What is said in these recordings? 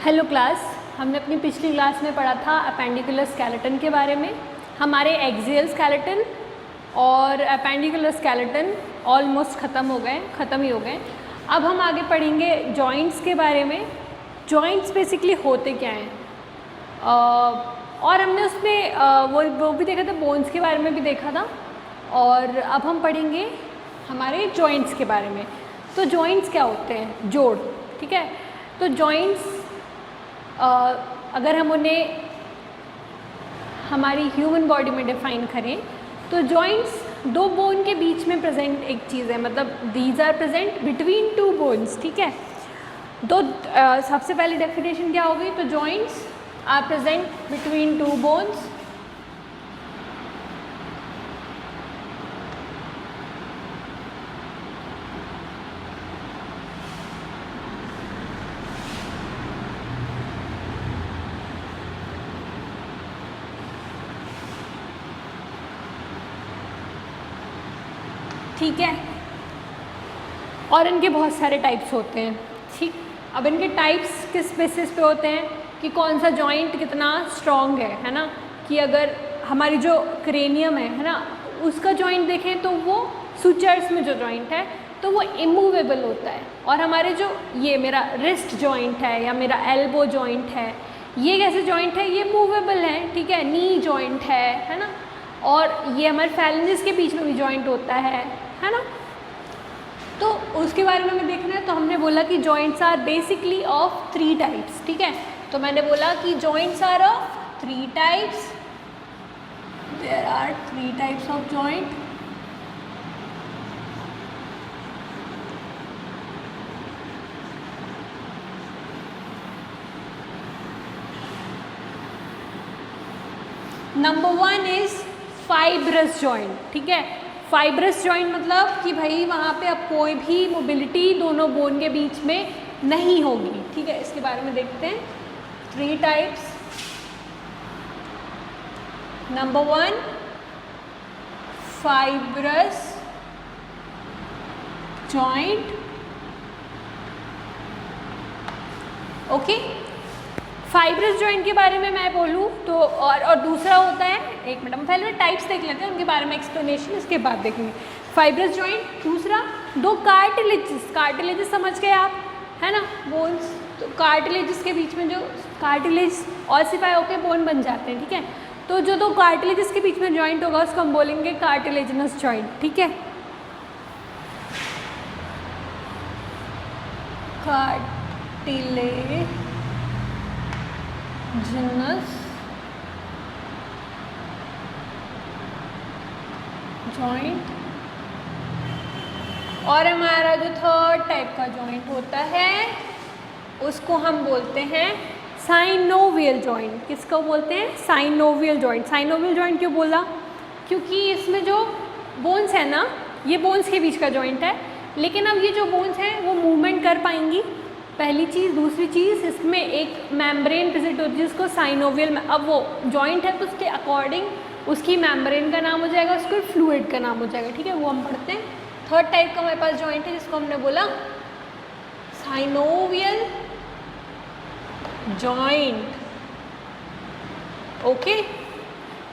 Hello class, हमने अपनी पिछली क्लास में पढ़ा था अपेंडिकुलर स्केलेटन के बारे में। हमारे एक्सियल स्केलेटन और अपेंडिकुलर स्केलेटन ऑलमोस्ट ख़त्म ही हो गए। अब हम आगे पढ़ेंगे जॉइंट्स के बारे में। जॉइंट्स बेसिकली होते क्या हैं, और हमने उसमें वो भी देखा था, बोन्स के बारे में भी देखा था। और अब हम पढ़ेंगे हमारे जॉइंट्स के बारे में। तो जॉइंट्स क्या होते हैं? जोड़, ठीक है। तो जॉइंट्स अगर हम उन्हें हमारी ह्यूमन बॉडी में डिफाइन करें तो जॉइंट्स दो बोन के बीच में प्रेजेंट एक चीज़ है, मतलब these are present between two bones, ठीक है। सबसे पहली डेफिनेशन क्या होगी? तो joints are present between two bones ठीक है। और इनके बहुत सारे टाइप्स होते हैं, ठीक। अब इनके टाइप्स किस बेसिस पे होते हैं कि कौन सा जॉइंट कितना स्ट्रॉन्ग है ना। कि अगर हमारी जो क्रेनियम है ना, उसका जॉइंट देखें तो वो सुचर्स में जो जॉइंट है तो वो इमूवेबल होता है। और हमारे जो ये मेरा रिस्ट जॉइंट है या मेरा एल्बो जॉइंट है, ये कैसे जॉइंट है? ये मूवेबल है, ठीक है। नी जॉइंट है ना। और ये हमारे फैलेंजेस के बीच में भी जॉइंट होता है ना। तो उसके बारे में हमें देखना है। तो हमने बोला कि joints are basically of 3 types, ठीक है। तो मैंने बोला कि joints are of 3 types. There are 3 types of joint. Number 1 is fibrous joint, ठीक है। फाइब्रस जॉइंट मतलब कि भाई वहाँ पे अब कोई भी मोबिलिटी दोनों बोन के बीच में नहीं होगी, ठीक है। इसके बारे में देखते हैं 3 types. Number 1 fibrous joint, okay. Fibrous joint के बारे में मैं बोलूँ तो और दूसरा होता है, एक मिनट हम पहले टाइप्स देख लेते हैं, उनके बारे में एक्सप्लेनेशन इसके बाद देखेंगे। फाइब्रस जॉइंट, दूसरा 2 कार्टिलेजेस समझ गए आप, है ना, बोन्स। तो कार्टिलेजेस के बीच में जो कार्टिलेज ऑसिफाई होकर बोन बन जाते हैं, ठीक है। तो जो 2 कार्टिलेजेस के बीच में जॉइंट होगा उसको हम बोलेंगे कार्टिलेजिनस जॉइंट, ठीक है। Cartilaginous joint. और हमारा जो 3rd टाइप का जॉइंट होता है उसको हम बोलते हैं साइनोवियल जॉइंट। किसको बोलते हैं? Synovial joint. साइनोवियल जॉइंट क्यों बोला? क्योंकि इसमें जो बोन्स है ना, ये बोन्स के बीच का जॉइंट है, लेकिन अब ये जो बोन्स हैं वो मूवमेंट कर पाएंगी, पहली चीज़। दूसरी चीज़, इसमें एक मेम्ब्रेन प्रेजेंट होती है जिसको साइनोवियल, अब वो जॉइंट है तो उसके अकॉर्डिंग उसकी मेम्ब्रेन का नाम हो जाएगा, उसको फ्लूइड का नाम हो जाएगा, ठीक है। वो हम पढ़ते हैं। 3rd टाइप का हमारे पास जॉइंट है जिसको हमने बोला साइनोवियल जॉइंट, ओके।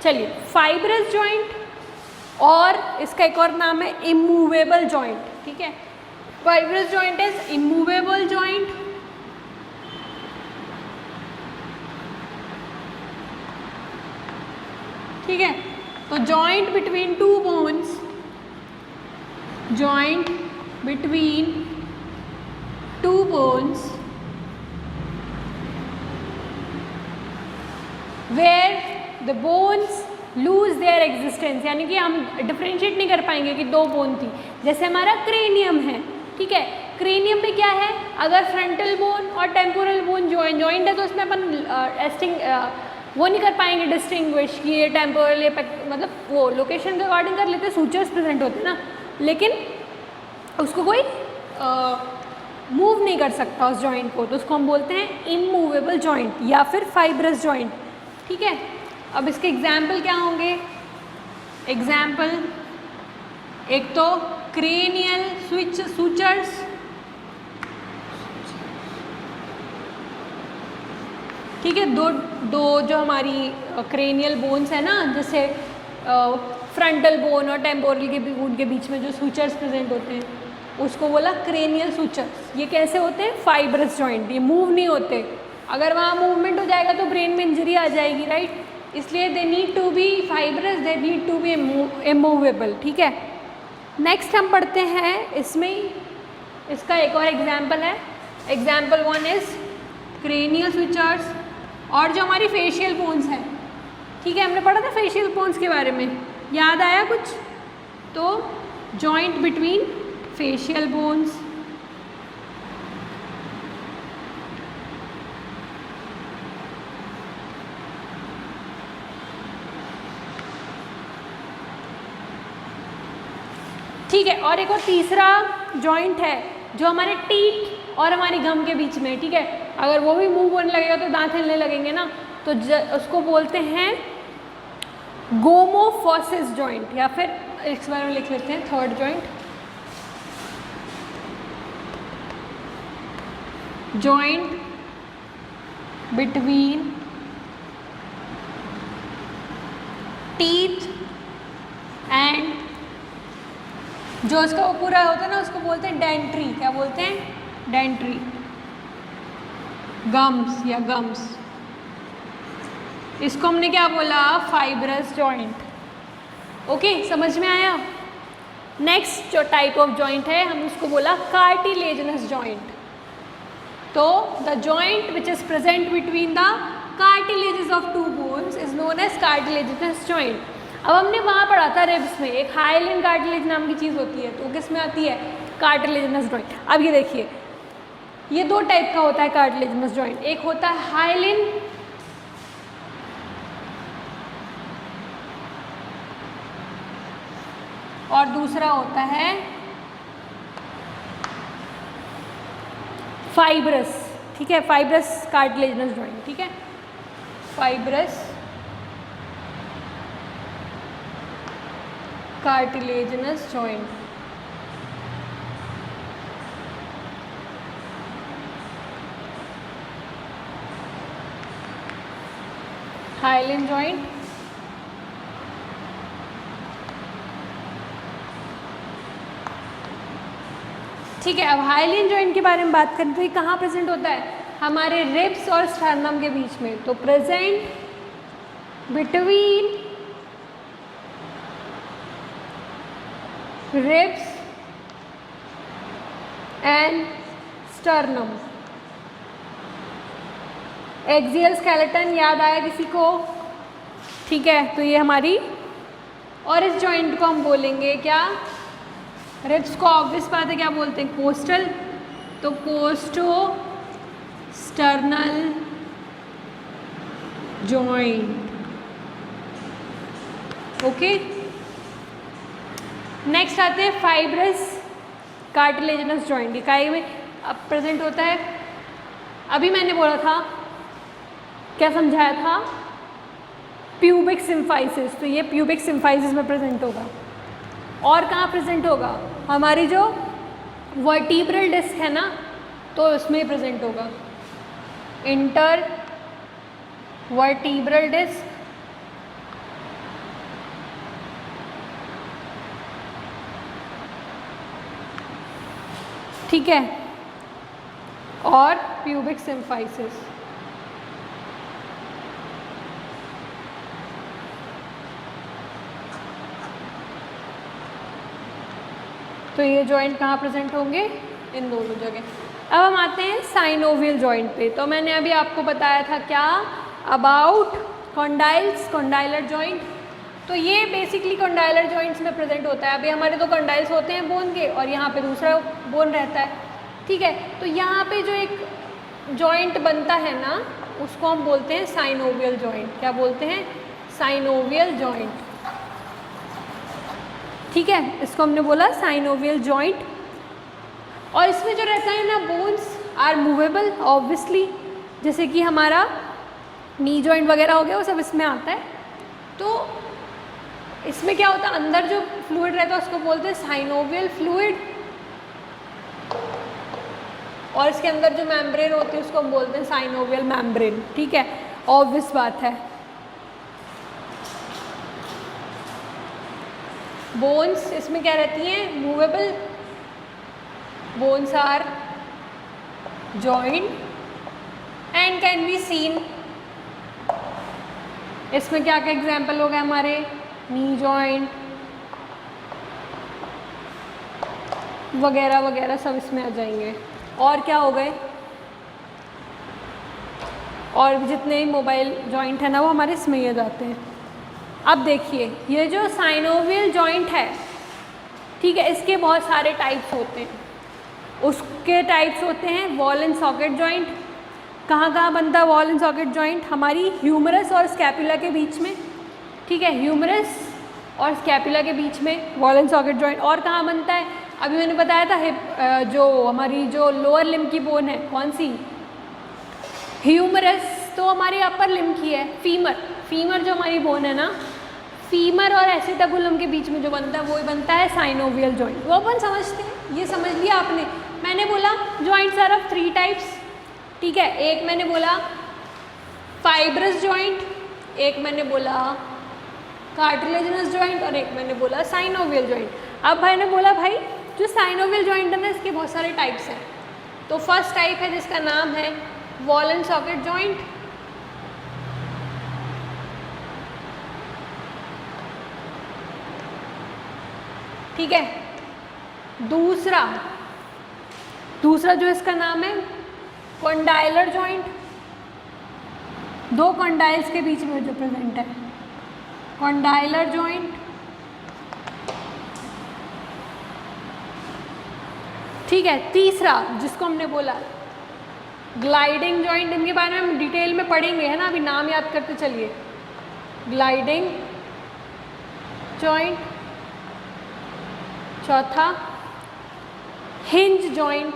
चलिए, फाइब्रस जॉइंट और इसका एक और नाम है इमूवेबल जॉइंट, ठीक है। Fibrous joint is immovable joint, ठीक है। तो joint between 2 bones, joint between 2 bones where the bones lose their existence, यानी कि हम डिफ्रेंशिएट नहीं कर पाएंगे कि 2 बोन थी। जैसे हमारा क्रेनियम है, ठीक है। क्रेनियम में क्या है? अगर फ्रंटल बोन और टेम्पोरल बोन जॉइंट है तो उसमें अपन वो नहीं कर पाएंगे डिस्टिंग्विश कि ये टेम्पोरल, ये मतलब वो लोकेशन के अकॉर्डिंग कर लेते, सूचर्स प्रेजेंट होते ना, लेकिन उसको कोई मूव नहीं कर सकता उस जॉइंट को, तो उसको हम बोलते हैं इमूवेबल जॉइंट या फिर फाइब्रस जॉइंट, ठीक है। अब इसके एग्जाम्पल क्या होंगे? एग्जाम्पल, एक तो क्रेनियल सूचर्स, ठीक है। दो दो जो हमारी क्रेनियल बोन्स है ना, जैसे फ्रंटल बोन और टेम्पोरल के बोन के बीच में जो सूचर्स प्रेजेंट होते हैं उसको बोला क्रेनियल सूचर्स। ये कैसे होते हैं? फाइब्रस जॉइंट, ये मूव नहीं होते। अगर वहाँ मूवमेंट हो जाएगा तो ब्रेन में इंजरी आ जाएगी, राइट। इसलिए they need to be fibrous, they need to be immovable. ठीक है, नेक्स्ट हम पढ़ते हैं इसमें, इसका एक और एग्जाम्पल है। Example 1 is cranial sutures. और जो हमारी फेशियल बोन्स है, ठीक है, हमने पढ़ा था फेशियल बोन्स के बारे में, याद आया कुछ? तो जॉइंट बिटवीन फेशियल बोन्स, ठीक है। और एक और तीसरा जॉइंट है जो हमारे टीथ और हमारी गम के बीच में, ठीक है। अगर वो भी मूव होने लगेगा तो दांत हिलने लगेंगे ना, तो उसको बोलते हैं गोमोफोसिस जॉइंट, या फिर इस बारे में लिख लेते हैं third joint, joint between teeth and, जो उसका वो पूरा होता है ना उसको बोलते हैं डेंट्री। क्या बोलते हैं? डेंट्री, गम्स या गम्स। इसको हमने क्या बोला? Fibrous joint. ओके, समझ में आया? नेक्स्ट जो टाइप ऑफ जॉइंट है हम उसको बोला कार्टिलेजिनस जॉइंट। तो the joint which is present between the cartilages of two bones is known as cartilaginous joint. अब हमने वहाँ पढ़ा था रिब्स में एक हाइलिन कार्टिलेज नाम की चीज़ होती है, तो किस में आती है? Cartilaginous joint. अब ये देखिए, ये दो टाइप का होता है कार्टिलेजिनस जॉइंट। एक होता है हाइलिन, और दूसरा होता है फाइब्रस। ठीक है, फाइब्रस कार्टिलेजिनस जॉइंट। ठीक है, fibrous cartilaginous joint. Hyaline joint, ठीक है। अब हाइलिन जॉइंट के बारे में बात करें तो ये कहाँ प्रेजेंट होता है? हमारे रिब्स और स्टर्नम के बीच में। तो present between ribs and sternum. Axial skeleton याद आया किसी को? ठीक है, तो ये हमारी, और इस जॉइंट को हम बोलेंगे क्या? रिब्स को ऑब्वियस बात है क्या बोलते हैं? कोस्टल। तो costo sternal joint. Okay, next आते हैं फाइब्रस कार्टिलेजिनस जॉइंट। इकाई में अब प्रेजेंट होता है, अभी मैंने बोला था, क्या समझाया था? Pubic symphysis. तो ये प्यूबिक सिम्फाइसिस में प्रेजेंट होगा। और कहाँ प्रेजेंट होगा? हमारी जो वर्टिब्रल डिस्क है ना, तो उसमें प्रेजेंट होगा। इंटर वर्टिब्रल डिस्क, ठीक है, और प्यूबिक सिम्फाइसिस। तो ये जॉइंट कहाँ प्रेजेंट होंगे? इन दोनों जगह। अब हम आते हैं साइनोवियल जॉइंट पे। तो मैंने अभी आपको बताया था क्या अबाउट कॉन्डाइल्स, कॉन्डाइलर जॉइंट। तो ये बेसिकली कॉन्डाइलर जॉइंट्स में प्रेजेंट होता है। अभी हमारे तो कॉन्डाइल्स होते हैं बोन के, और यहाँ पे दूसरा बोन रहता है। ठीक है, तो यहाँ पे जो एक जॉइंट बनता है ना, उसको हम बोलते हैं साइनोवियल जॉइंट। क्या बोलते हैं? Synovial joint. ठीक है, इसको हमने बोला साइनोवियल जॉइंट। और इसमें जो रहता है ना, बोन्स आर मूवेबल ऑब्वियसली, जैसे कि हमारा नी जॉइंट वगैरह हो गया, वो सब इसमें आता है। तो इसमें क्या होता है, अंदर जो फ्लूइड रहता है उसको बोलते हैं साइनोवियल फ्लूइड। और इसके अंदर जो मेम्ब्रेन होती है उसको हम बोलते हैं साइनोवियल मेम्ब्रेन, ठीक है, ऑब्वियस बात है। बोन्स इसमें क्या रहती हैं, movable, bones are joint and can be seen. इसमें क्या क्या एग्जाम्पल हो गए हमारे, नी जॉइंट वगैरह वगैरह सब इसमें आ जाएंगे। और क्या हो गए, और जितने ही मोबाइल जॉइंट है ना वो हमारे इसमें ही आ जाते हैं। अब देखिए ये जो साइनोवियल जॉइंट है, ठीक है, इसके बहुत सारे टाइप्स होते हैं। उसके टाइप्स होते हैं वॉल एंड सॉकेट जॉइंट। कहाँ कहाँ बनता है वॉल एंड सॉकेट जॉइंट, हमारी ह्यूमरस और स्कैपुला के बीच में, ठीक है, ह्यूमरस और स्कैपुला के बीच में वॉल एंड सॉकेट जॉइंट। और कहाँ बनता है, अभी मैंने बताया था हिप, जो हमारी जो लोअर लिम्ब की बोन है, कौन सी, ह्यूमरस, तो हमारी अपर लिम्ब की है फीमर। फीमर जो हमारी बोन है ना, फीमर और एसिटाबुलम के बीच में जो बनता है वो ही बनता है साइनोवियल जॉइंट। वो अपन समझते हैं, ये समझ लिया आपने। मैंने बोला जॉइंट्स आर ऑफ 3 टाइप्स, ठीक है, एक मैंने बोला फाइब्रस जॉइंट, एक मैंने बोला कार्टिलेजिनस जॉइंट और एक मैंने बोला साइनोवियल जॉइंट। अब मैंने बोला भाई जो साइनोवियल जॉइंट है ना इसके बहुत सारे टाइप्स हैं। तो फर्स्ट टाइप है जिसका नाम है वॉल एंड सॉकेट जॉइंट, ठीक है। दूसरा जो इसका नाम है कॉन्डाइलर जॉइंट, 2 कॉन्डाइल्स के बीच में जो प्रेजेंट है, कॉन्डाइलर जॉइंट, ठीक है। तीसरा जिसको हमने बोला ग्लाइडिंग जॉइंट, इनके बारे में हम डिटेल में पढ़ेंगे, है ना, अभी नाम याद करते चलिए। ग्लाइडिंग जॉइंट, चौथा हिंज जॉइंट,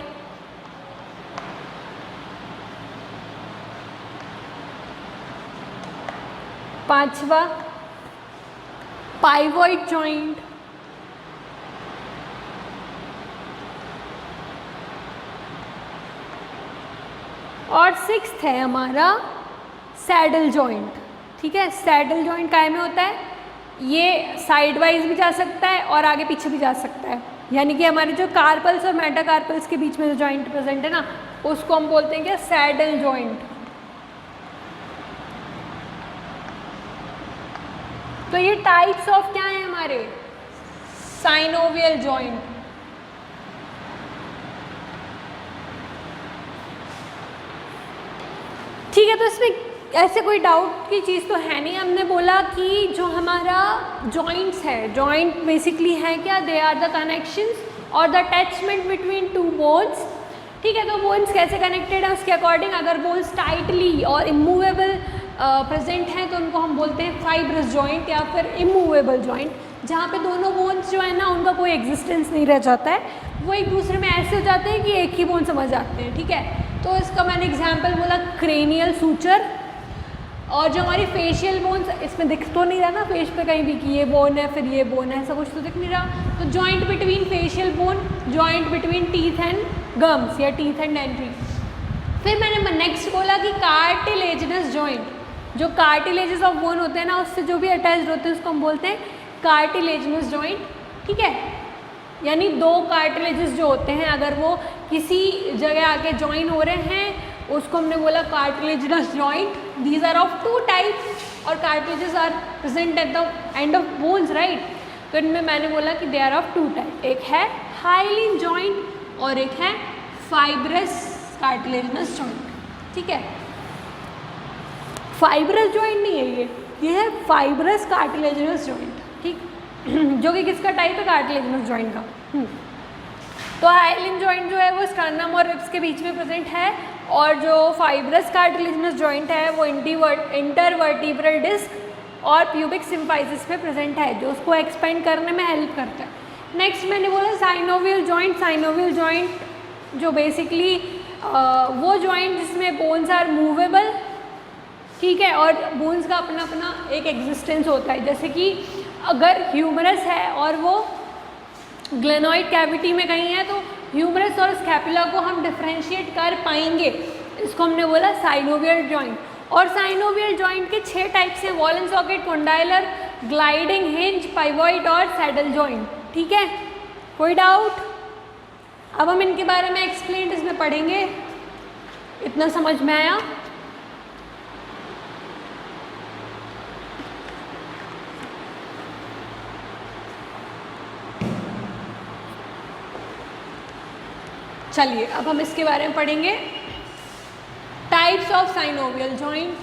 पांचवा पाइवॉइड जॉइंट, और 6th है हमारा सैडल जॉइंट, ठीक है। सैडल जॉइंट काय में होता है, ये साइड वाइज भी जा सकता है और आगे पीछे भी जा सकता है, यानी कि हमारे जो कार्पल्स और मेटाकार्पल्स के बीच में जो जॉइंट प्रेजेंट है ना उसको हम बोलते हैं क्या, सैडल जॉइंट। तो ये टाइप्स ऑफ क्या है हमारे, साइनोवियल जॉइंट। ठीक है, तो इसमें ऐसे कोई डाउट की चीज़ तो है नहीं। हमने बोला कि जो हमारा जॉइंट्स है, जॉइंट बेसिकली है क्या, दे आर द कनेक्शंस और द अटैचमेंट बिटवीन 2 बोन्स, ठीक है। तो बोन्स कैसे कनेक्टेड है उसके अकॉर्डिंग, अगर बोन्स टाइटली और इमूवेबल प्रेजेंट हैं तो उनको हम बोलते हैं फाइब्रस जॉइंट या फिर इमूवेबल जॉइंट, जहाँ पे दोनों बोन्स जो है ना उनका कोई एग्जिस्टेंस नहीं रह जाता है, वो एक दूसरे में ऐसे हो जाते हैं कि एक ही बोन समझ आते हैं, ठीक है। तो इसका मैंने एग्जाम्पल बोला क्रेनियल सूचर। और जो हमारी फेशियल बोन्स, इसमें दिख तो नहीं रहा ना फेस पे कहीं भी कि ये बोन है फिर ये बोन है, ऐसा कुछ तो दिख नहीं रहा। तो joint between facial bone, joint between teeth and gums या टीथ एंड डेंट्री। फिर मैंने नेक्स्ट बोला कि कार्टिलेजिनस जॉइंट, जो कार्टिलेजेस ऑफ बोन होते हैं ना उससे जो भी अटैच्ड होते हैं उसको हम बोलते हैं कार्टिलेजिनस जॉइंट, ठीक है। यानी 2 कार्टिलेजेस जो होते हैं अगर वो किसी जगह आके ज्वाइन हो रहे हैं उसको हमने बोला cartilaginous joint. These are of 2 types और cartilages are present at the end of bones, right. तो इनमें मैंने बोला कि दे आर ऑफ 2 टाइप, एक है हाइलिन जॉइंट और एक है फाइब्रस कार्टिलेजिनस जॉइंट, ठीक है। फाइब्रस जॉइंट नहीं है ये है फाइब्रस कार्टिलेजिनस जॉइंट, ठीक, जो कि किसका टाइप है, कार्टिलेजिनस जॉइंट का। तो हाइलिन जॉइंट जो है वो स्टर्नम और रिब्स के बीच में प्रेजेंट है, और जो फाइब्रस कार्टिलेजिनस जॉइंट है वो इंटरवर्टिब्रल डिस्क और प्यूबिक सिम्फाइसिस पे प्रेजेंट है, जो उसको एक्सपेंड करने में हेल्प करता है। नेक्स्ट मैंने बोला साइनोवियल जॉइंट। साइनोवियल जॉइंट जो बेसिकली वो जॉइंट जिसमें बोन्स आर मूवेबल, ठीक है, और बोन्स का अपना अपना एक एग्जिस्टेंस होता है। जैसे कि अगर ह्यूमरस है और वो ग्लेनॉइड कैविटी में कहीं है तो ह्यूमरस और स्कैपुला को हम डिफ्रेंशिएट कर पाएंगे, इसको हमने बोला साइनोवियल जॉइंट। और साइनोवियल जॉइंट के 6 टाइप्स हैं, ball and socket, condylar, gliding, hinge, pivot और सैडल जॉइंट। ठीक है, कोई डाउट? अब हम इनके बारे में एक्सप्लेन इसमें पढ़ेंगे। इतना समझ में आया? चलिए अब हम इसके बारे में पढ़ेंगे, types of synovial joint.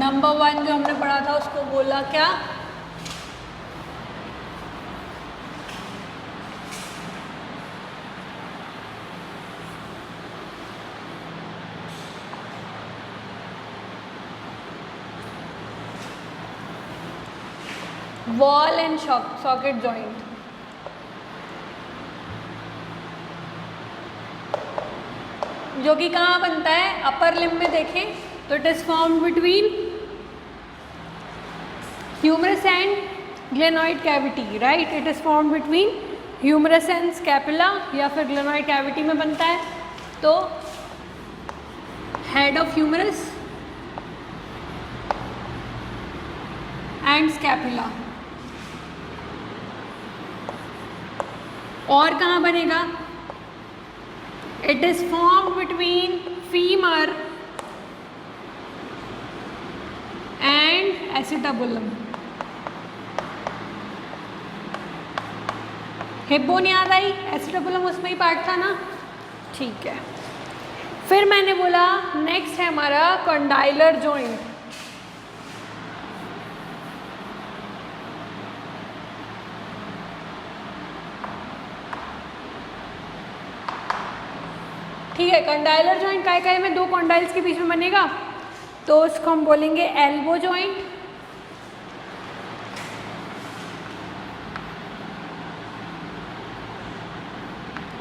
Number 1 जो हमने पढ़ा था उसको बोला क्या? Wall and socket joint. जो कि कहाँ बनता है? अपर लिम्ब में देखें तो it is formed between humerus and glenoid cavity, right? It is formed between humerus and scapula, या फिर ग्लेनोइड कैविटी में बनता है। तो head of humerus and scapula. और कहाँ बनेगा? It is formed between femur and acetabulum. Hippo नहीं याद आई? एसिटाबुलम उसमें ही पार्ट था ना, ठीक है। फिर मैंने बोला नेक्स्ट है हमारा कॉन्डाइलर जॉइंट। ठीक है, कॉन्डाइलर जॉइंट काय में 2 कॉन्डाइल्स के बीच में बनेगा, तो उसको हम बोलेंगे elbow joint.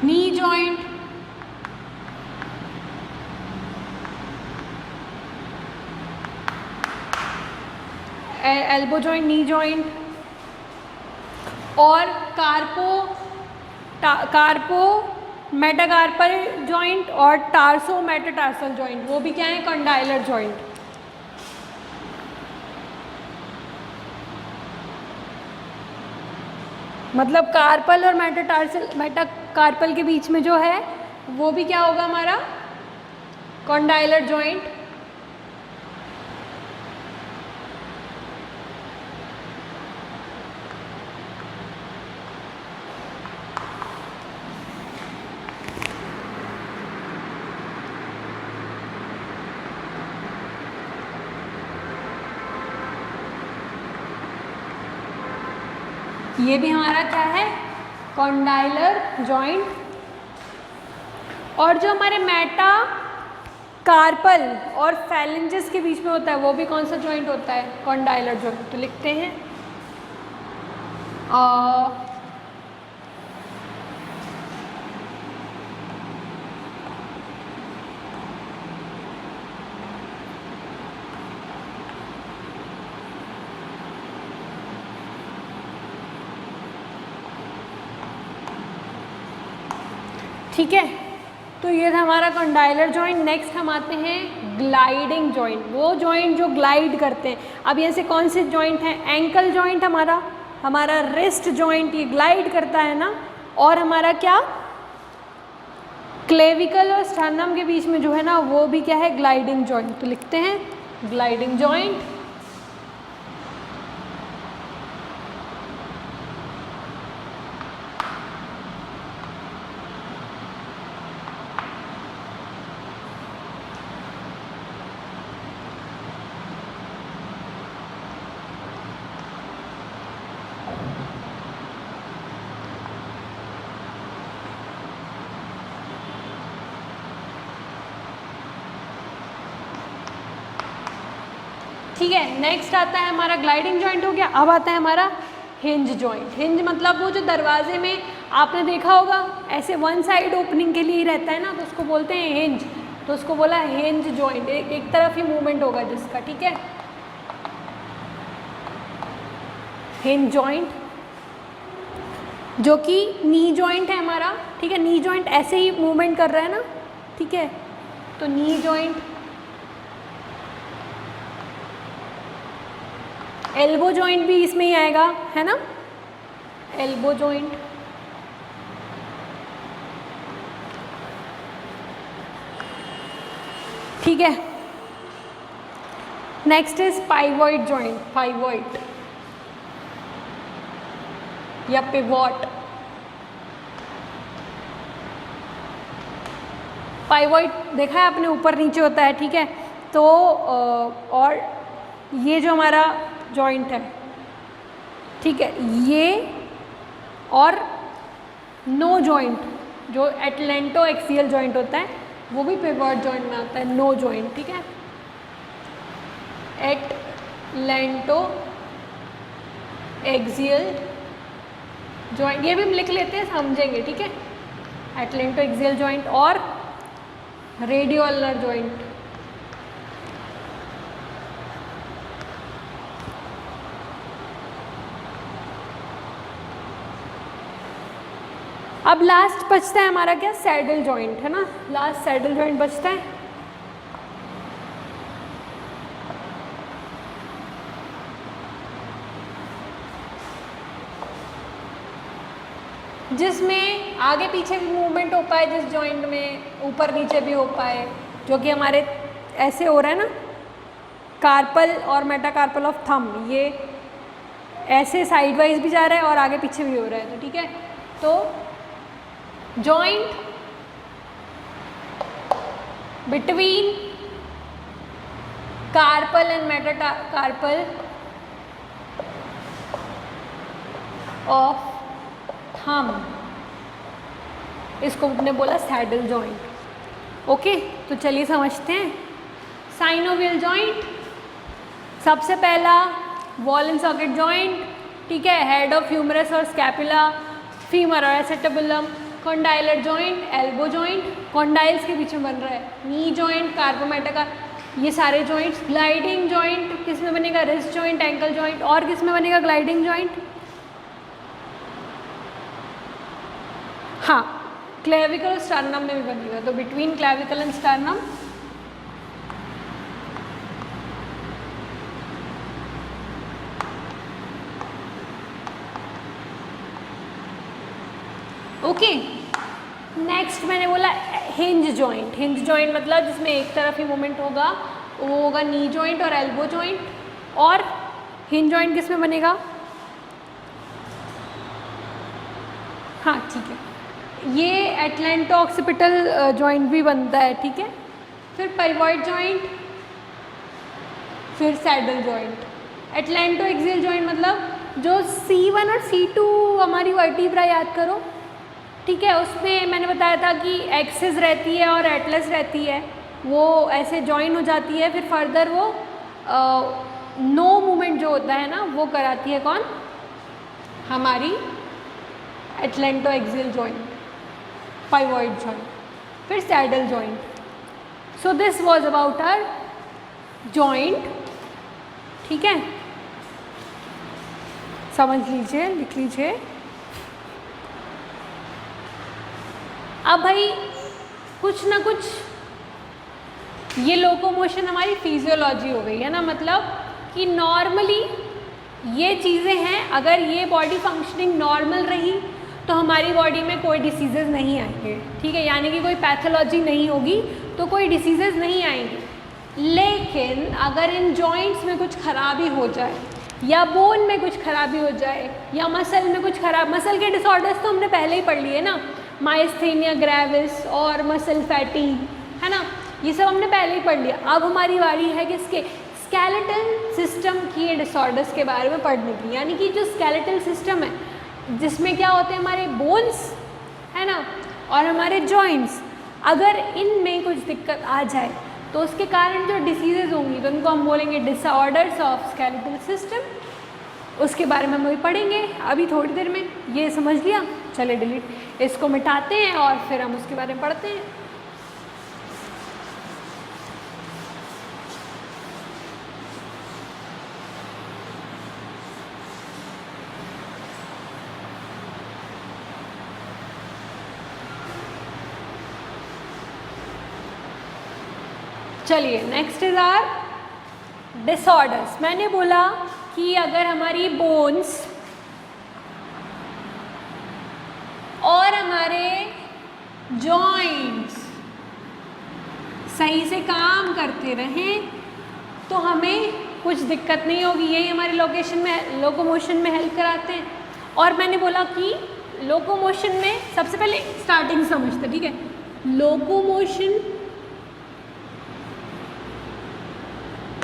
Knee joint, elbow joint, knee joint. और कार्पो मेटाकार्पल जॉइंट और टार्सो मेटाटार्सल जॉइंट, वो भी क्या है? Condylar joint. मतलब कार्पल और मेटाकार्पल के बीच में जो है वो भी क्या होगा हमारा? Condylar joint. ये भी हमारा क्या है? Condylar joint. और जो हमारे मेटा कार्पल और फैलेंजेस के बीच में होता है वो भी कौन सा जॉइंट होता है? Condylar joint. तो लिखते हैं ठीक है। तो ये था हमारा कॉन्डाइलर जॉइंट। नेक्स्ट हम आते हैं ग्लाइडिंग जॉइंट, वो जॉइंट जो ग्लाइड करते हैं। अब ये से कौन से जॉइंट हैं? एंकल जॉइंट हमारा रिस्ट जॉइंट, ये ग्लाइड करता है ना। और हमारा क्या? क्लेविकल और स्टर्नम के बीच में जो है ना वो भी क्या है? Gliding joint. तो लिखते हैं ग्लाइडिंग जॉइंट। ठीक है, नेक्स्ट आता है हमारा ग्लाइडिंग जॉइंट हो गया। अब आता है हमारा हिंज जॉइंट। हिंज मतलब वो जो दरवाजे में आपने देखा होगा ऐसे वन साइड ओपनिंग के लिए ही रहता है ना, तो उसको बोलते हैं हिंज। तो उसको बोला हिंज जॉइंट, एक तरफ ही मूवमेंट होगा जिसका, ठीक है। हिंज जॉइंट जो कि नी जॉइंट है हमारा, ठीक है। नी जॉइंट ऐसे ही मूवमेंट कर रहा है ना, ठीक है। तो नी जॉइंट, एल्बो जॉइंट भी इसमें ही आएगा, है ना, एल्बो जॉइंट। ठीक है। Next is pivot joint, pivot या पिवॉट। पाइवॉट देखा है आपने, ऊपर नीचे होता है, ठीक है। तो और ये जो हमारा जॉइंट है, ठीक है, ये और नो जॉइंट जो एटलेंटो एक्सियल जॉइंट होता है वो भी पिवॉट जॉइंट में आता है, नो जॉइंट, ठीक है। एटलेंटो एक्सियल जॉइंट ये भी हम लिख लेते हैं, समझेंगे, ठीक है। एटलेंटो एक्सियल जॉइंट और रेडियो अल्नर जॉइंट। अब लास्ट बचता है हमारा क्या, सैडल जॉइंट, है ना। लास्ट सैडल जॉइंट बचता है। जिसमें आगे पीछे भी मूवमेंट हो पाए, जिस जॉइंट में ऊपर नीचे भी हो पाए, जो कि हमारे ऐसे हो रहा है ना, कार्पल और मेटाकार्पल ऑफ थंब, ये ऐसे साइड वाइज भी जा रहा है और आगे पीछे भी हो रहा है, तो ठीक है। तो joint between carpal and metacarpal of thumb, इसको हमने बोला सैडल जॉइंट। ओके, तो चलिए समझते हैं। साइनोवियल जॉइंट, सबसे पहला वॉल एंड सॉकेट जॉइंट, ठीक है, हेड ऑफ ह्यूमरस और स्कैपुला, फीमर और acetabulum. Condylar joint, elbow joint, condyles के बीच में बन रहा है। नी जॉइंट, कार्पोमेटाका, ये सारे जॉइंट्स। ग्लाइडिंग जॉइंट किस में बनेगा, रिस्ट जॉइंट, एंकल जॉइंट। और किस में बनेगा ग्लाइडिंग जॉइंट, हाँ, क्लेविकल और स्टर्नम में भी बनेगा, तो between clavicle and sternum. Okay, next मैंने बोला हिंज जॉइंट। हिंज जॉइंट मतलब जिसमें एक तरफ ही मूवमेंट होगा, वो होगा नी जॉइंट और एल्बो जॉइंट। और हिंज जॉइंट किस में बनेगा, हाँ ठीक है, ये एटलेंटो ऑक्सीपिटल जॉइंट भी बनता है, ठीक है। फिर पाइवॉट जॉइंट, फिर saddle joint. Atlanto axial joint मतलब जो C1 और C2 हमारी वर्टिब्रा याद करो, ठीक है, उसमें मैंने बताया था कि एक्सिस रहती है और एटलस रहती है, वो ऐसे जॉइन हो जाती है, फिर फर्दर वो नो मूवमेंट जो होता है ना वो कराती है कौन, हमारी atlanto axial joint, pivot joint, फिर saddle joint. So this was about our joint, ठीक है, समझ लीजिए, लिख लीजिए। अब भाई कुछ ना कुछ ये लोकोमोशन हमारी फिजियोलॉजी हो गई है ना, मतलब कि नॉर्मली ये चीज़ें हैं, अगर ये बॉडी फंक्शनिंग नॉर्मल रही तो हमारी बॉडी में कोई डिसीजेज़ नहीं आएंगे, ठीक है, यानी कि कोई पैथोलॉजी नहीं होगी तो कोई डिसीजेज़ नहीं आएंगे। लेकिन अगर इन जॉइंट्स में कुछ खराबी हो जाए या बोन में कुछ खराबी हो जाए या मसल में कुछ खराब, मसल के डिसऑर्डर्स तो हमने पहले ही पढ़ लिए ना, माइस्थेनिया ग्रेविस और मसल फैटीग, है ना, ये सब हमने पहले ही पढ़ लिया। अब हमारी बारी है किसके, स्केलेटल सिस्टम की डिसऑर्डर्स के बारे में पढ़ने की, यानी कि जो स्केलेटल सिस्टम है जिसमें क्या होते हैं हमारे बोन्स, है ना, और हमारे जॉइंट्स, अगर इनमें कुछ दिक्कत आ जाए तो उसके कारण जो डिसीजेज होंगी तो उनको हम बोलेंगे डिसऑर्डर्स ऑफ स्केलेटल सिस्टम। उसके बारे में हम अभी पढ़ेंगे अभी थोड़ी देर में। ये समझ लिया? चले डिलीट इसको मिटाते हैं और फिर हम उसके बारे में पढ़ते हैं। चलिए नेक्स्ट इज आर डिसऑर्डर्स। मैंने बोला कि अगर हमारी बोन्स और हमारे जॉइंट्स सही से काम करते रहें तो हमें कुछ दिक्कत नहीं होगी। यही हमारी लोकोमोशन में हेल्प कराते हैं। और मैंने बोला कि लोकोमोशन में सबसे पहले स्टार्टिंग समझते, ठीक है। लोकोमोशन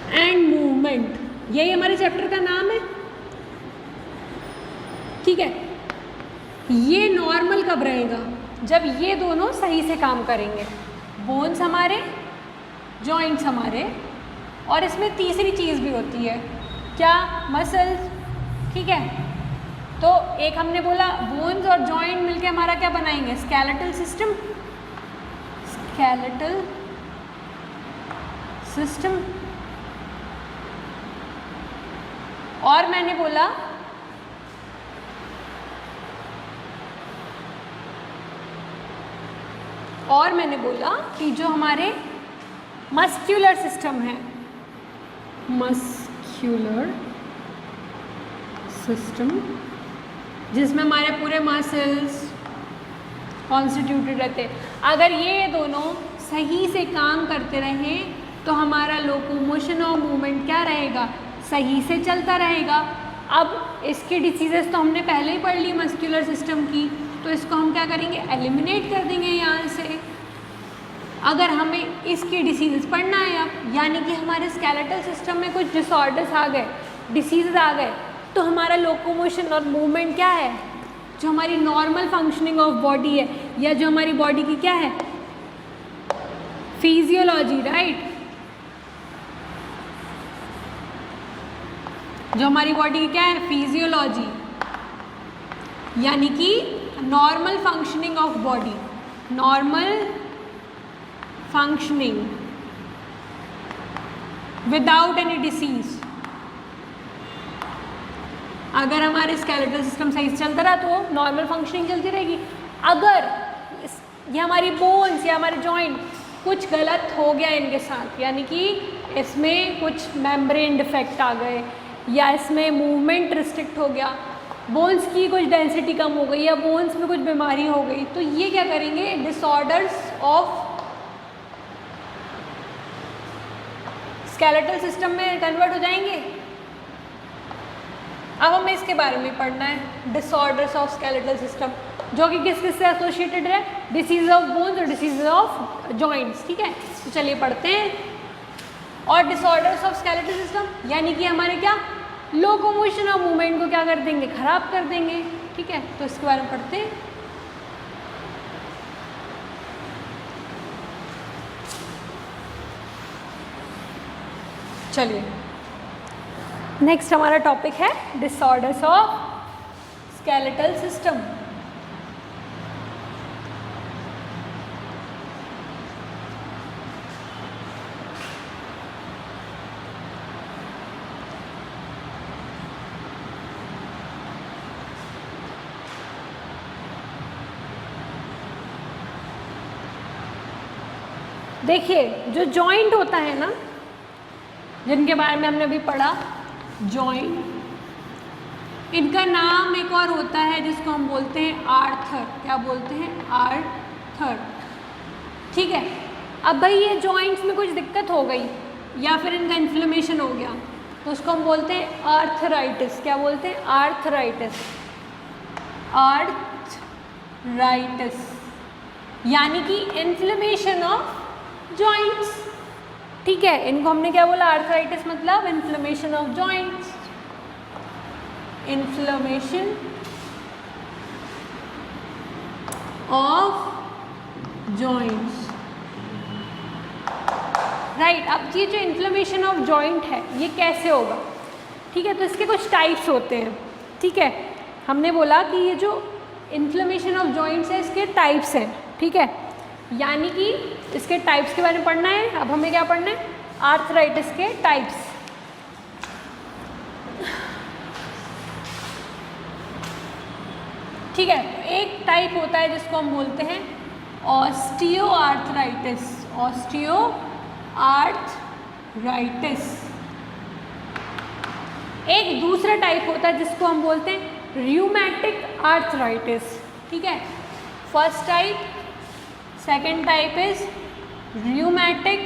एंड मूवमेंट, यही हमारे चैप्टर का नाम है, ठीक है। ये नॉर्मल कब रहेगा? जब ये दोनों सही से काम करेंगे, बोन्स हमारे, जॉइंट्स हमारे, और इसमें तीसरी चीज़ भी होती है, क्या? मसल्स, ठीक है। तो एक हमने बोला बोन्स और जॉइंट मिलके हमारा क्या बनाएंगे? Skeletal system, skeletal system. और मैंने बोला कि जो हमारे मस्क्यूलर सिस्टम है, मस्क्यूलर सिस्टम, जिसमें हमारे पूरे मसल्स कॉन्स्टिट्यूटेड रहते हैं, अगर ये दोनों सही से काम करते रहें तो हमारा लोकोमोशन और मूवमेंट क्या रहेगा? सही से चलता रहेगा। अब इसकी डिसीजेस तो हमने पहले ही पढ़ ली मस्क्यूलर सिस्टम की, तो इसको हम क्या करेंगे? एलिमिनेट कर देंगे यहाँ से। अगर हमें इसकी डिसीजेस पढ़ना है अब, यानी कि हमारे स्केलेटल सिस्टम में कुछ डिसऑर्डर्स आ गए, डिसीजेस आ गए, तो हमारा लोकोमोशन और मूवमेंट क्या है? जो हमारी नॉर्मल फंक्शनिंग ऑफ बॉडी है, या जो हमारी बॉडी की क्या है? Physiology, right. जो हमारी बॉडी की क्या है? फिजियोलॉजी, यानी कि normal functioning of body, normal functioning without any disease. अगर हमारे स्केलेटल सिस्टम सही से चलता रहा तो नॉर्मल फंक्शनिंग चलती रहेगी। अगर ये हमारी बोन्स या हमारे जॉइंट कुछ गलत हो गया इनके साथ, यानी कि इसमें कुछ मेम्ब्रेन डिफेक्ट आ गए, या इसमें मूवमेंट रिस्ट्रिक्ट हो गया, बोन्स की कुछ डेंसिटी कम हो गई, या बोन्स में कुछ बीमारी हो गई, तो ये क्या करेंगे? डिसऑर्डर्स ऑफ स्केलेटल सिस्टम में कन्वर्ट हो जाएंगे। अब हमें इसके बारे में पढ़ना है, डिसऑर्डर्स ऑफ स्केलेटल सिस्टम, जो कि किस किस से एसोसिएटेड है? डिसीज ऑफ बोन्स और डिसीज ऑफ जॉइंट्स, ठीक है। तो चलिए पढ़ते हैं। और डिसऑर्डर्स ऑफ स्केलेटल सिस्टम यानी कि हमारे क्या? लोकोमोशन और मूवमेंट को क्या कर देंगे? खराब कर देंगे, ठीक है। तो इसके बारे में पढ़ते हैं। चलिए नेक्स्ट हमारा टॉपिक है डिसऑर्डर्स ऑफ स्केलेटल सिस्टम। देखिए जो जॉइंट होता है ना, जिनके बारे में हमने अभी पढ़ा, जॉइंट, इनका नाम एक और होता है जिसको हम बोलते हैं आर्थर। क्या बोलते हैं? आर्थर, ठीक है। अब भाई ये जॉइंट्स में कुछ दिक्कत हो गई या फिर इनका इन्फ्लेमेशन हो गया तो उसको हम बोलते हैं आर्थराइटिस। क्या बोलते हैं? आर्थराइटिस, आर्थराइटिस यानी कि इन्फ्लेमेशन ऑफ जॉइंट्स, ठीक है। इनको हमने क्या बोला? आर्थराइटिस मतलब inflammation of joints, inflammation of joints. Right. अब ये जो इन्फ्लेमेशन ऑफ जॉइंट है ये कैसे होगा, ठीक है, तो इसके कुछ टाइप्स होते हैं, ठीक है। हमने बोला कि ये जो इन्फ्लेमेशन ऑफ जॉइंट्स है इसके टाइप्स हैं, ठीक है, यानी कि इसके टाइप्स के बारे में पढ़ना है। अब हमें क्या पढ़ना है, आर्थराइटिस के टाइप्स। ठीक है, एक टाइप होता है जिसको हम बोलते हैं ऑस्टियोआर्थराइटिस, ऑस्टियोआर्थराइटिस। एक दूसरा टाइप होता है जिसको हम बोलते हैं र्यूमेटिक आर्थराइटिस, ठीक है। First type, second type is rheumatic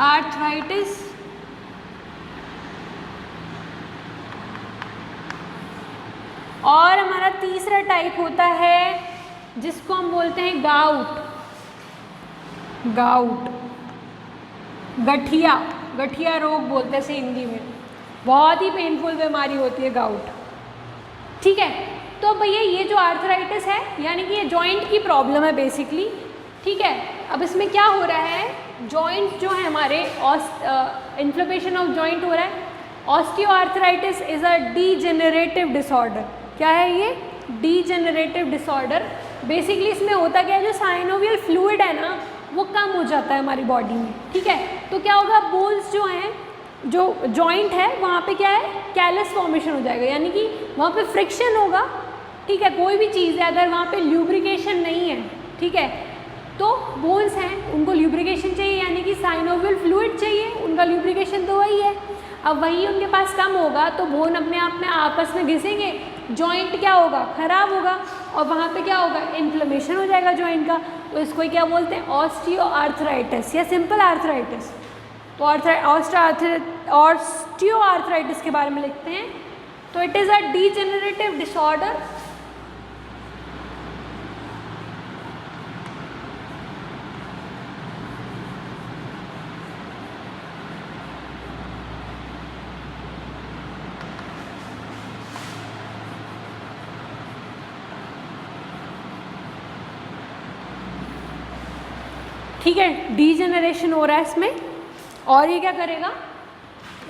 arthritis, और हमारा तीसरा टाइप होता है जिसको हम बोलते हैं गाउट, गाउट, गठिया, गठिया रोग बोलते हैं इसे हिंदी में। बहुत ही पेनफुल बीमारी होती है गाउट, ठीक है। तो भैया ये जो आर्थराइटिस है यानी कि ये जॉइंट की प्रॉब्लम है बेसिकली, ठीक है। अब इसमें क्या हो रहा है, जॉइंट जो है हमारे इन्फ्लेमेशन ऑफ जॉइंट हो रहा है। Osteoarthritis is a degenerative disorder. क्या है ये, डीजेनरेटिव डिसऑर्डर। बेसिकली इसमें होता क्या है, जो साइनोवियल फ्लूइड है ना वो कम हो जाता है हमारी बॉडी में, ठीक है। तो क्या होगा, बोन्स जो हैं, जो जॉइंट है वहाँ पे क्या है, कैलस फॉर्मेशन हो जाएगा, यानी कि वहाँ पे फ्रिक्शन होगा, ठीक है। कोई भी चीज़ है अगर वहाँ पे ल्यूब्रिकेशन नहीं है, ठीक है, तो बोन्स हैं उनको ल्यूब्रिकेशन चाहिए, यानी कि साइनोवियल फ्लूइड चाहिए, उनका ल्यूब्रिकेशन तो वही है। अब वही उनके पास कम होगा तो बोन अपने आप में आपस में घिसेंगे, जॉइंट क्या होगा, खराब होगा, और वहाँ पे क्या होगा, इन्फ्लेमेशन हो जाएगा जॉइंट का। तो इसको क्या बोलते हैं, ऑस्टियोआर्थराइटिस या सिंपल आर्थराइटिस। तो ऑस्टियोआर्थराइटिस के बारे में लिखते हैं, तो it is a degenerative disorder ठीक है। डीजेनरेशन हो रहा है इसमें, और ये क्या करेगा,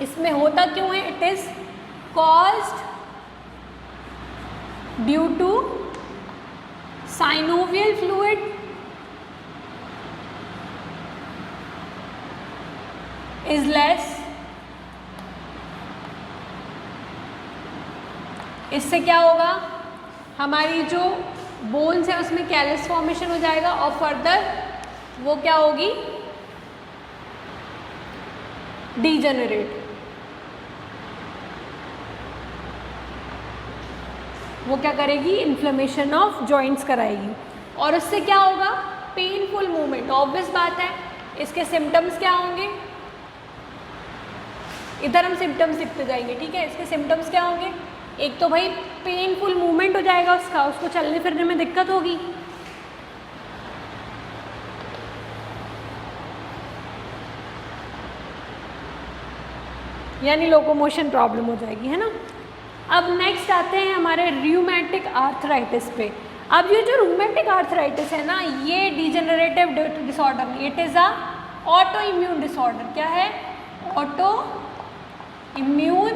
इसमें होता क्यों है, it is caused due to synovial fluid is less. इससे क्या होगा, हमारी जो बोन्स है उसमें कैलस फॉर्मेशन हो जाएगा, और फर्दर वो क्या होगी, डीजेनरेट। वो क्या करेगी, इन्फ्लेमेशन ऑफ जॉइंट्स कराएगी, और उससे क्या होगा, पेनफुल मूवमेंट। ऑब्वियस बात है, इसके सिम्टम्स क्या होंगे, इधर हम सिम्टम्स लिखते जाएंगे, ठीक है। इसके सिम्टम्स क्या होंगे, एक तो भाई पेनफुल मूवमेंट हो जाएगा उसका, उसको चलने फिरने में दिक्कत होगी, यानी लोकोमोशन प्रॉब्लम हो जाएगी, है ना। अब नेक्स्ट आते हैं हमारे र्यूमेटिक आर्थराइटिस पे। अब ये जो रूमेटिक आर्थराइटिस है ना, ये डीजेनरेटिव डिसऑर्डर नहीं, it is a auto immune disorder. क्या है, ऑटो इम्यून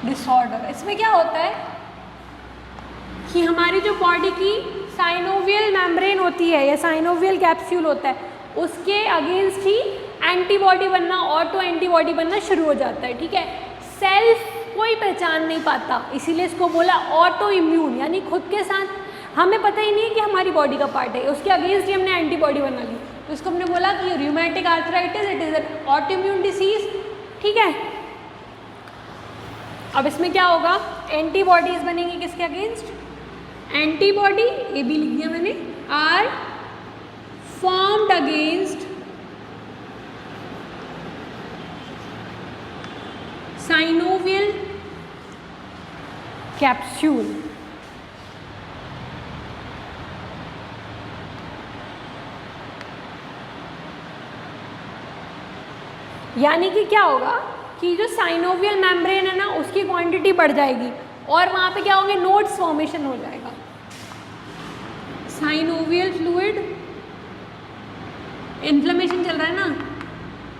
डिसऑर्डर। इसमें क्या होता है कि हमारी जो बॉडी की साइनोवियल मेम्ब्रेन होती है या साइनोवियल कैप्सूल होता है, उसके अगेंस्ट ही एंटीबॉडी बनना, ऑटो एंटीबॉडी बनना शुरू हो जाता है, ठीक है। सेल्फ कोई पहचान नहीं पाता, इसीलिए इसको बोला ऑटो इम्यून, यानी खुद के साथ हमें पता ही नहीं है कि हमारी बॉडी का पार्ट है, उसके अगेंस्ट ही हमने एंटीबॉडी बना ली, तो इसको हमने बोला कि rheumatic arthritis it is an auto immune disease, ठीक है। अब इसमें क्या होगा, एंटीबॉडीज बनेंगी किसके अगेंस्ट, एंटीबॉडी, ये भी लिख दिया मैंने, are formed against synovial capsule. यानी कि क्या होगा कि जो साइनोवियल मेम्ब्रेन है ना, उसकी क्वांटिटी बढ़ जाएगी, और वहाँ पे क्या होंगे, नोड्स फॉर्मेशन हो जाएगा। साइनोवियल फ्लूइड, इन्फ्लेमेशन चल रहा है ना,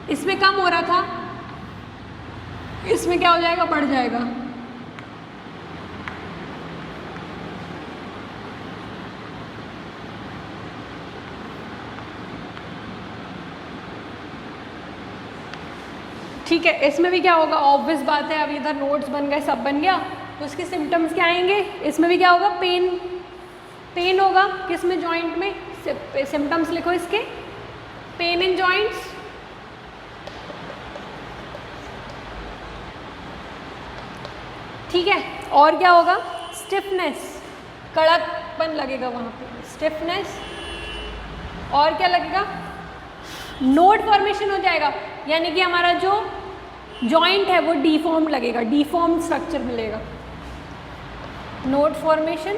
इसमें कम हो रहा था, इसमें क्या हो जाएगा, बढ़ जाएगा। ठीक है, इसमें भी क्या होगा, ऑब्वियस बात है, अब इधर नोड्स बन गए, सब बन गया, तो उसके सिम्टम्स क्या आएंगे, इसमें भी क्या होगा, पेन होगा, किसमें, जॉइंट में। सिम्टम्स लिखो इसके, पेन इन जॉइंट्स, ठीक है, और क्या होगा, स्टिफनेस, कड़कपन लगेगा वहाँ पे, स्टिफनेस, और क्या लगेगा, नोड फॉर्मेशन हो जाएगा, यानी कि हमारा जो जॉइंट है वो डिफॉर्म लगेगा, डिफॉर्म स्ट्रक्चर मिलेगा। नोड फॉर्मेशन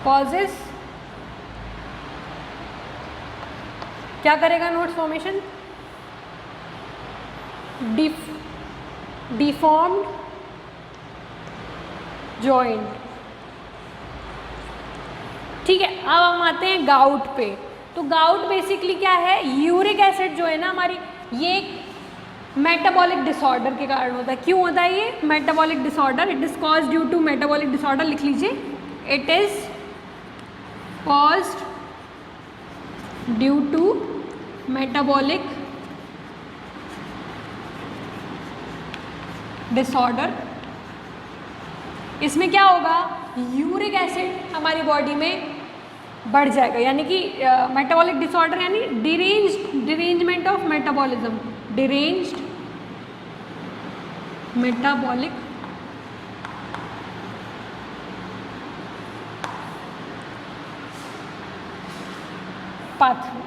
कॉजेस, क्या करेगा नोड फॉर्मेशन, डिफॉर्म्ड जॉइंट, ठीक है। अब हम आते हैं गाउट पे। तो गाउट बेसिकली क्या है, यूरिक एसिड जो है ना हमारी, ये एक मेटाबॉलिक डिसऑर्डर के कारण होता है। क्यों होता है ये metabolic disorder, it is caused due to metabolic disorder, लिख लीजिए, it is caused due to metabolic disorder. इसमें क्या होगा, यूरिक एसिड हमारी बॉडी में बढ़ जाएगा, यानी कि मेटाबॉलिक डिसऑर्डर यानी derangement of metabolism, deranged metabolic pathway.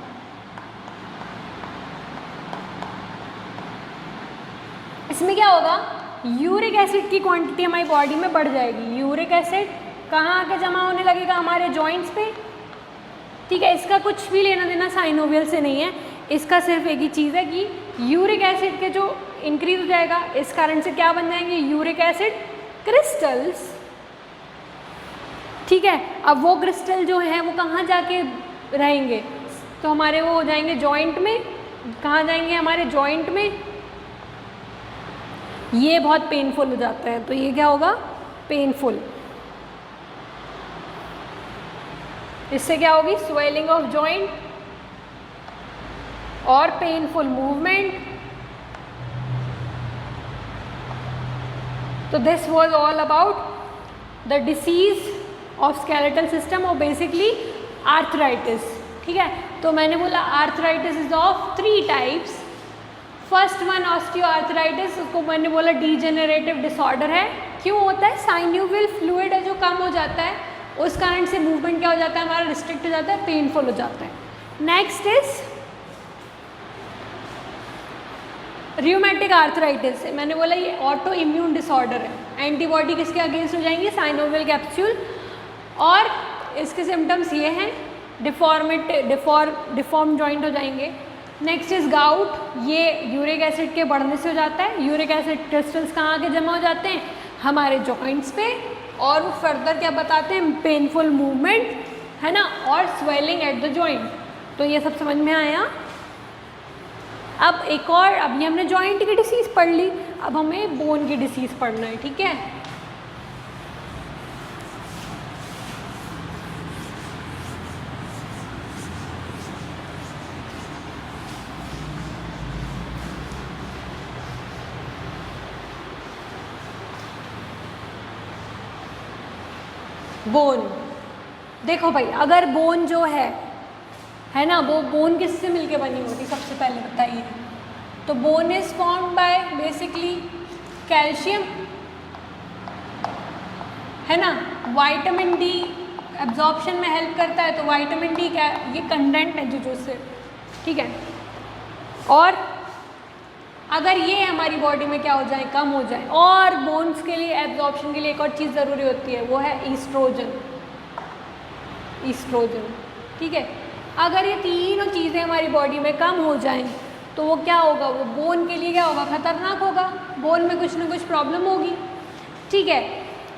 इसमें क्या होगा, यूरिक एसिड की क्वांटिटी हमारी बॉडी में बढ़ जाएगी। यूरिक एसिड कहाँ आके जमा होने लगेगा, हमारे जॉइंट्स पे, ठीक है। इसका कुछ भी लेना देना साइनोवियल से नहीं है, इसका सिर्फ एक ही चीज़ है कि यूरिक एसिड के जो इंक्रीज हो जाएगा, इस कारण से क्या बन जाएंगे, यूरिक एसिड क्रिस्टल्स, ठीक है। अब वो क्रिस्टल जो है वो कहाँ जाके रहेंगे, तो हमारे वो हो जाएंगे जॉइंट में, कहाँ जाएंगे, हमारे जॉइंट में। ये बहुत पेनफुल हो जाता है, तो ये क्या होगा, पेनफुल। इससे क्या होगी, स्वेलिंग ऑफ जॉइंट और पेनफुल मूवमेंट। तो this was all about the disease of skeletal system और बेसिकली आर्थराइटिस, ठीक है। तो मैंने बोला arthritis is of 3 types. First one osteoarthritis, उसको मैंने बोला डीजेनरेटिव डिसऑर्डर है। क्यों होता है, साइनोवियल फ्लूइड है जो कम हो जाता है, उस कारण से मूवमेंट क्या हो जाता है, हमारा रिस्ट्रिक्ट हो जाता है, पेनफुल हो जाता है। नेक्स्ट इज रियोमेटिक आर्थराइटिस है, मैंने बोला ये ऑटो इम्यून डिसऑर्डर है, एंटीबॉडी किसके अगेंस्ट हो जाएंगे, साइनोवियल कैप्सूल, और इसके सिम्टम्स ये हैं, डिफॉर्म जॉइंट हो जाएंगे। नेक्स्ट इज गाउट, ये यूरिक एसिड के बढ़ने से हो जाता है। यूरिक एसिड क्रिस्टल्स कहाँ के जमा हो जाते हैं, हमारे जॉइंट्स पे, और वो फर्दर क्या बताते हैं, पेनफुल मूवमेंट, है ना, और स्वेलिंग एट द जॉइंट। तो ये सब समझ में आया। अब एक और, अब ये हमने जॉइंट की डिसीज़ पढ़ ली, अब हमें बोन की डिसीज़ पढ़ना है, ठीक है। बोन, देखो भाई, अगर बोन जो है ना, वो बोन किससे मिलके बनी होती, सबसे पहले बताइए। तो bone is formed by basically calcium, है ना, विटामिन डी एब्जॉर्प्शन में हेल्प करता है, तो विटामिन डी क्या, ये कंटेंट है जो से, ठीक है। और अगर ये हमारी बॉडी में क्या हो जाए, कम हो जाए, और बोन्स के लिए एब्जॉर्प्शन के लिए एक और चीज़ ज़रूरी होती है, वो है ईस्ट्रोजन, ठीक है। अगर ये तीनों चीज़ें हमारी बॉडी में कम हो जाएं, तो वो क्या होगा, वो बोन के लिए क्या होगा, खतरनाक होगा, बोन में कुछ ना कुछ प्रॉब्लम होगी, ठीक है।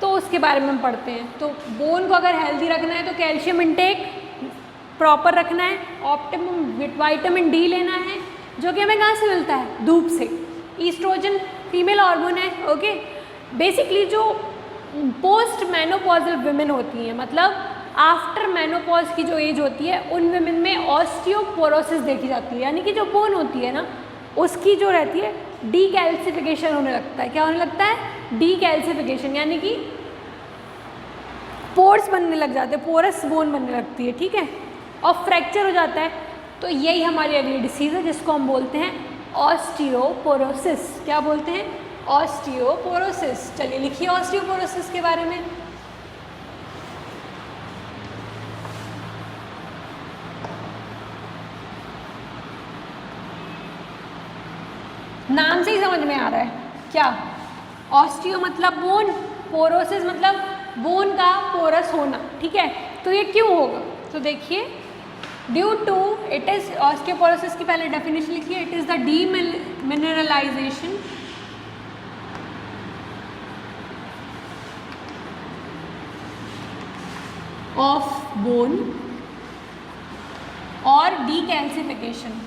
तो उसके बारे में हम पढ़ते हैं। तो बोन को अगर हेल्दी रखना है तो कैल्शियम इंटेक प्रॉपर रखना है, ऑप्टिमम विटामिन डी लेना है, जो कि हमें कहाँ से मिलता है, धूप से। ईस्ट्रोजन फीमेल हार्मोन है, ओके। बेसिकली जो पोस्ट मेनोपॉजल वुमेन होती हैं, मतलब आफ्टर मेनोपॉज की जो एज होती है, उन वुमेन में ऑस्टियोपोरोसिस देखी जाती है, यानी कि जो बोन होती है ना, उसकी जो रहती है डीकैल्सिफिकेशन होने लगता है। क्या होने लगता है, डीकैल्सिफिकेशन, यानी कि पोर्स बनने लग जाते हैं, पोरस बोन बनने लगती है, ठीक है, और फ्रैक्चर हो जाता है। तो यही हमारी अगली डिसीज़ है जिसको हम बोलते हैं ऑस्टियोपोरोसिस। क्या बोलते हैं, ऑस्टियोपोरोसिस। चलिए लिखिए ऑस्टियोपोरोसिस के बारे में। नाम से ही समझ में आ रहा है क्या, ऑस्टियो मतलब बोन, पोरोसिस मतलब बोन का पोरस होना, ठीक है। तो ये क्यों होगा, तो देखिए, due to it is, osteoporosis की पहले डेफिनेशन लिखिए, it is the demineralisation of bone और डीकैल्सिफिकेशन।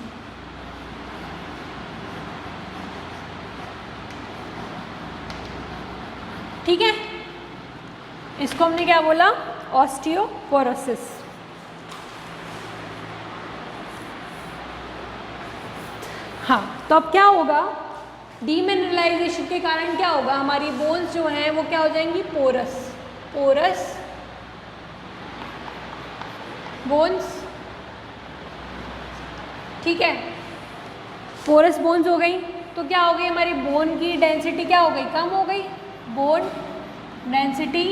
ठीक है, इसको हमने क्या बोला, ऑस्टियोपोरोसिस। हाँ, तो अब क्या होगा, डीमिनरलाइजेशन के कारण क्या होगा, हमारी बोन्स जो हैं वो क्या हो जाएंगी, पोरस, पोरस बोन्स, ठीक है। पोरस बोन्स हो गई तो क्या हो गई, हमारी बोन की डेंसिटी क्या हो गई, कम हो गई, बोन डेंसिटी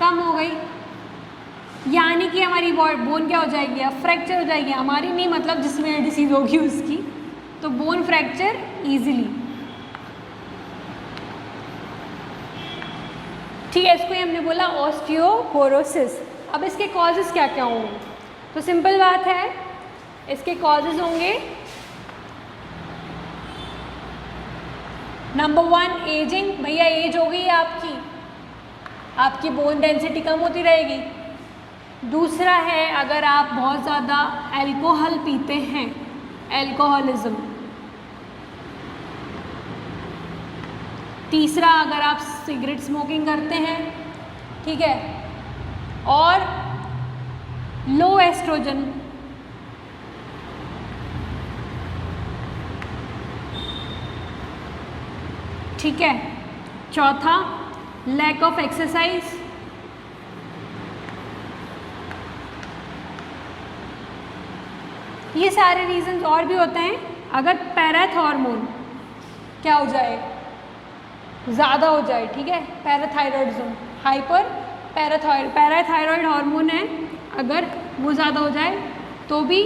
कम हो गई, यानी कि हमारी बोन क्या हो जाएगी, अब फ्रैक्चर हो जाएगी, हमारी नहीं, मतलब जिसमें डिसीज होगी उसकी, तो बोन फ्रैक्चर इजीली, ठीक है। इसको हमने बोला ऑस्टियोपोरोसिस। अब इसके कॉजेस क्या क्या होंगे, तो सिंपल बात है, इसके कॉजेस होंगे, नंबर 1 एजिंग, भैया एज हो गई आपकी, आपकी बोन डेंसिटी कम होती रहेगी। दूसरा है, अगर आप बहुत ज़्यादा अल्कोहल पीते हैं, अल्कोहलिज्म। तीसरा, अगर आप सिगरेट स्मोकिंग करते हैं, ठीक है, और लो एस्ट्रोजन, ठीक है। चौथा, लैक ऑफ एक्सरसाइज, ये सारे रीजंस और भी होते हैं। अगर पैराथॉर्मोन क्या हो जाए, ज़्यादा हो जाए, ठीक है, पैराथायरॉयडिज्म, हाइपर पैराथायरॉयड हार्मोन है, अगर वो ज़्यादा हो जाए तो भी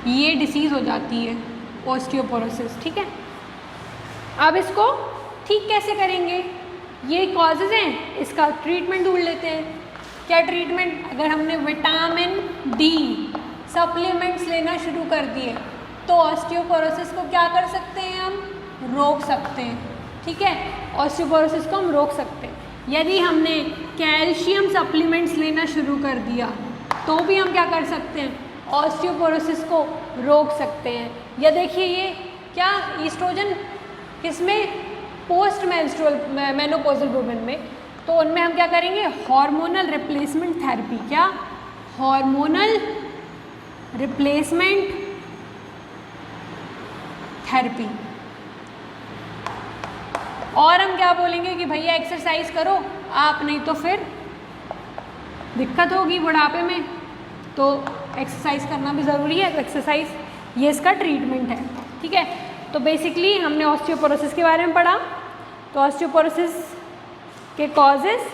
ये डिसीज़ हो जाती है, ऑस्टियोपोरोसिस, ठीक है। अब इसको ठीक कैसे करेंगे, ये कॉजेज़ हैं, इसका ट्रीटमेंट ढूंढ लेते हैं। क्या ट्रीटमेंट, अगर हमने विटामिन डी सप्लीमेंट्स लेना शुरू कर दिए तो ऑस्टियोपोरोसिस को क्या कर सकते हैं, हम रोक सकते हैं, ठीक है, ऑस्टियोपोरोसिस को हम रोक सकते हैं। यदि हमने कैल्शियम सप्लीमेंट्स लेना शुरू कर दिया तो भी हम क्या कर सकते हैं, ऑस्टियोपोरोसिस को रोक सकते हैं। या देखिए, ये क्या, ईस्ट्रोजन किसमें, पोस्ट मेंस्ट्रुअल मेनोपॉजल वुमेन में, तो उनमें हम क्या करेंगे, हार्मोनल रिप्लेसमेंट थेरेपी। क्या, हार्मोनल रिप्लेसमेंट थेरेपी। और हम क्या बोलेंगे कि भैया एक्सरसाइज करो आप, नहीं तो फिर दिक्कत होगी बुढ़ापे में, तो एक्सरसाइज करना भी ज़रूरी है, तो एक्सरसाइज ये इसका ट्रीटमेंट है, ठीक है। तो बेसिकली हमने ऑस्टियोपोरोसिस के बारे में पढ़ा, तो ऑस्टियोपोरोसिस के कॉजेस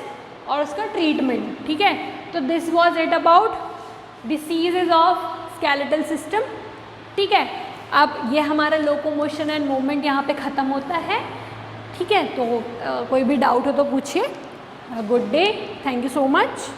और उसका ट्रीटमेंट, ठीक है। तो this was it about diseases of skeletal system, ठीक है। अब ये हमारा लोकोमोशन एंड मूवमेंट यहाँ पे ख़त्म होता है, ठीक है। तो कोई भी डाउट हो तो पूछिए। Good day, thank you so much.